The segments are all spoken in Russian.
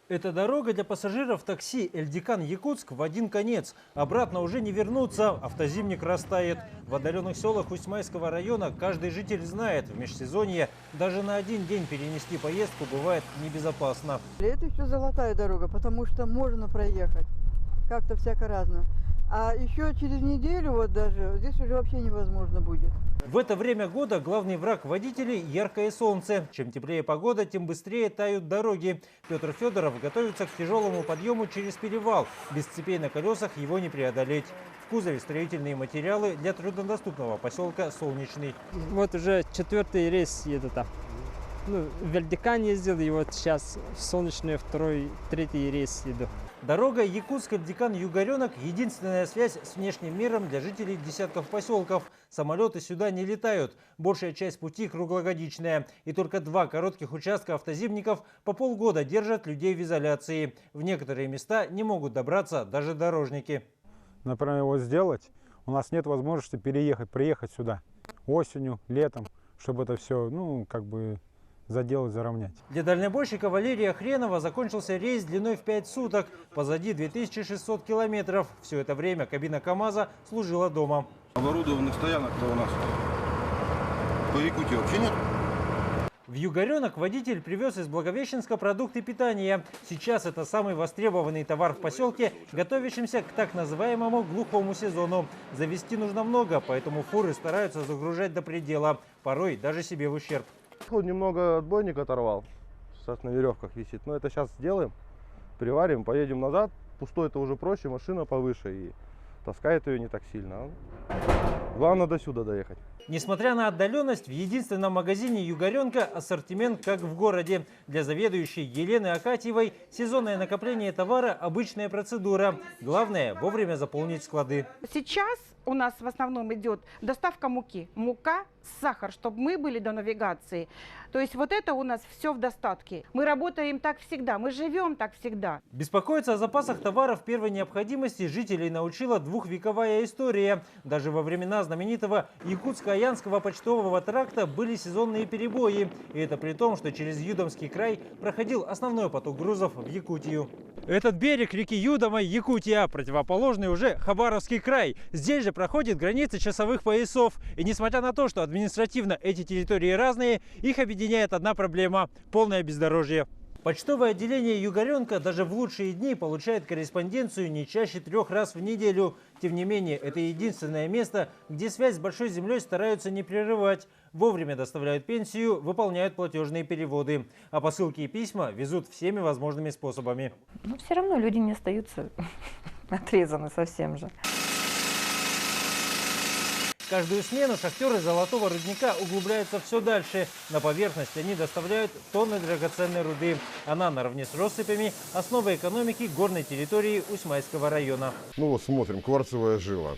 Эта дорога для пассажиров такси Эльдикан-Якутск в один конец. Обратно уже не вернуться, автозимник растает. В отдаленных селах Усть-Майского района каждый житель знает, в межсезонье даже на один день перенести поездку бывает небезопасно. Это еще золотая дорога, потому что можно проехать. Как-то всяко разно. А еще через неделю вот даже здесь уже вообще невозможно будет. В это время года главный враг водителей – яркое солнце. Чем теплее погода, тем быстрее тают дороги. Петр Федоров готовится к тяжелому подъему через перевал. Без цепей на колесах его не преодолеть. В кузове строительные материалы для труднодоступного поселка Солнечный. Вот уже 4-й рейс еду там. В Эльдикан ездил, и вот сейчас в Солнечный 2-й, 3-й рейс еду. Дорога Якутск-Эльдикан-Югоренок – единственная связь с внешним миром для жителей десятков поселков. Самолеты сюда не летают. Большая часть пути круглогодичная. И только 2 коротких участка автозимников по полгода держат людей в изоляции. В некоторые места не могут добраться даже дорожники. Например, его сделать, у нас нет возможности приехать сюда осенью, летом, чтобы это все, заделать, заровнять. Для дальнобойщика Валерия Хренова закончился рейс длиной в 5 суток. Позади 2600 километров. Все это время кабина КАМАЗа служила дома. Оборудованных стоянок-то у нас по Якутии вообще нет. В Югоренок водитель привез из Благовещенска продукты питания. Сейчас это самый востребованный товар в поселке, готовящемся к так называемому глухому сезону. Завезти нужно много, поэтому фуры стараются загружать до предела, порой даже себе в ущерб. Немного отбойник оторвал, сейчас на веревках висит. Но это сейчас сделаем, приварим, поедем назад. Пустой это уже проще, машина повыше и таскает ее не так сильно. Главное до сюда доехать. Несмотря на отдаленность, в единственном магазине Югоренка ассортимент как в городе. Для заведующей Елены Акатьевой сезонное накопление товара – обычная процедура. Главное – вовремя заполнить склады. Сейчас у нас в основном идет доставка муки. Мука, сахар, чтобы мы были до навигации. То есть вот это у нас все в достатке. Мы работаем так всегда, мы живем так всегда. Беспокоиться о запасах товаров первой необходимости жителей научила двухвековая история. Даже во времена знаменитого Якутско-Аянского почтового тракта были сезонные перебои. И это при том, что через Юдомский край проходил основной поток грузов в Якутию. Этот берег реки Юдома – Якутия, противоположный уже Хабаровский край. Здесь же проходит граница часовых поясов. И несмотря на то, что административно эти территории разные, их объединяет одна проблема – полное бездорожье. Почтовое отделение Югоренка даже в лучшие дни получает корреспонденцию не чаще 3 раз в неделю. Тем не менее, это единственное место, где связь с Большой Землей стараются не прерывать. Вовремя доставляют пенсию, выполняют платежные переводы. А посылки и письма везут всеми возможными способами. Но все равно люди не остаются отрезаны совсем же. Каждую смену шахтеры золотого рудника углубляются все дальше. На поверхность они доставляют тонны драгоценной руды. Она наравне с россыпями основа экономики горной территории Усть-Майского района. Вот смотрим, кварцевая жила.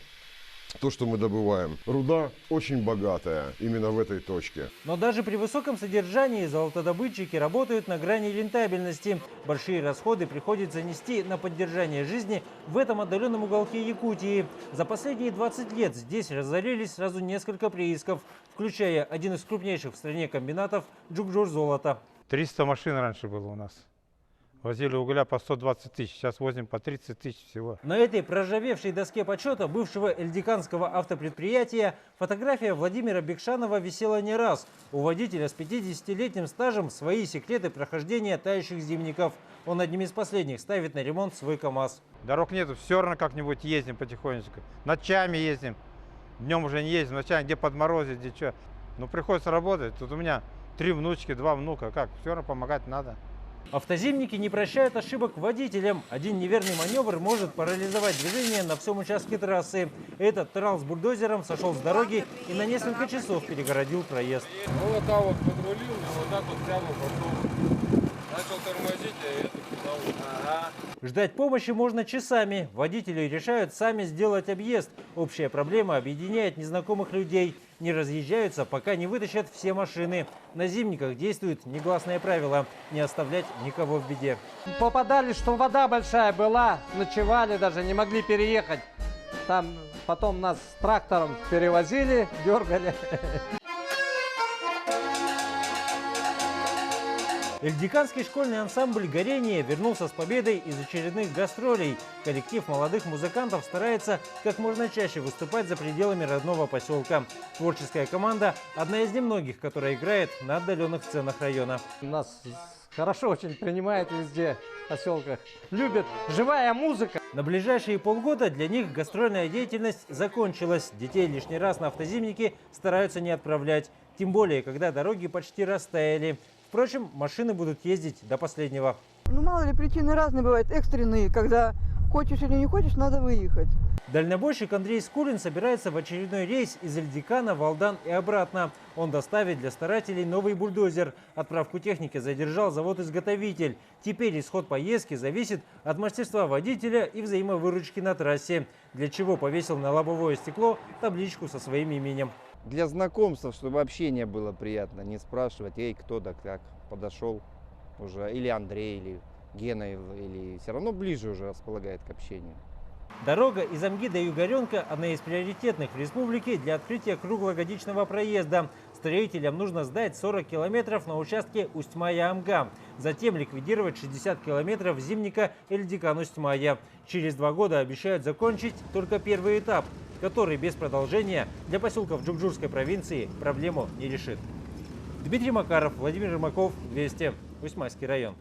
То, что мы добываем. Руда очень богатая именно в этой точке. Но даже при высоком содержании золотодобытчики работают на грани рентабельности. Большие расходы приходится нести на поддержание жизни в этом отдаленном уголке Якутии. За последние 20 лет здесь разорились сразу несколько приисков, включая один из крупнейших в стране комбинатов Джукжур-золото. 300 машин раньше было у нас. Возили угля по 120 тысяч, сейчас возим по 30 тысяч всего. На этой проржавевшей доске почета бывшего эльдиканского автопредприятия фотография Владимира Бекшанова висела не раз. У водителя с 50-летним стажем свои секреты прохождения тающих зимников. Он одним из последних ставит на ремонт свой КАМАЗ. Дорог нету, все равно как-нибудь ездим потихонечку. Ночами ездим, днем уже не ездим, ночами где подморозить, где что. Ну приходится работать, тут у меня 3 внучки, 2 внука, как, все равно помогать надо. Автозимники не прощают ошибок водителям. Один неверный маневр может парализовать движение на всем участке трассы. Этот трал с бульдозером сошел с дороги и на несколько часов перегородил проезд. Вот так вот подрулил, и вот так вот прямо пошел. Начал тормозить, а это куда. Ждать помощи можно часами. Водители решают сами сделать объезд. Общая проблема объединяет незнакомых людей. Не разъезжаются, пока не вытащат все машины. На зимниках действует негласное правило – не оставлять никого в беде. Попадали, что вода большая была, ночевали даже, не могли переехать. Там потом нас трактором перевозили, дергали. Эльдиканский школьный ансамбль «Горение» вернулся с победой из очередных гастролей. Коллектив молодых музыкантов старается как можно чаще выступать за пределами родного поселка. Творческая команда – одна из немногих, которая играет на отдаленных сценах района. Нас хорошо очень принимают везде, в поселках. Любят живая музыка. На ближайшие полгода для них гастрольная деятельность закончилась. Детей лишний раз на автозимники стараются не отправлять. Тем более, когда дороги почти растаяли. Впрочем, машины будут ездить до последнего. Ну, мало ли, причины разные бывают, экстренные, когда хочешь или не хочешь, надо выехать. Дальнобойщик Андрей Скулин собирается в очередной рейс из Эльдикана в Алдан и обратно. Он доставит для старателей новый бульдозер. Отправку техники задержал завод-изготовитель. Теперь исход поездки зависит от мастерства водителя и взаимовыручки на трассе. Для чего повесил на лобовое стекло табличку со своим именем. Для знакомства, чтобы общение было приятно, не спрашивать, эй, кто да как, подошел уже, или Андрей, или Гена, или все равно ближе уже располагает к общению. Дорога из Амги до Югоренка – одна из приоритетных в республике для открытия круглогодичного проезда. Строителям нужно сдать 40 километров на участке Усть-Мая-Амга. Затем ликвидировать 60 километров Зимника Эльдикан-Усть-Мая. Через 2 года обещают закончить только первый этап, который без продолжения для поселков Джубджурской провинции проблему не решит. Дмитрий Макаров, Владимир Ермаков, Вести, Усть-Майский район.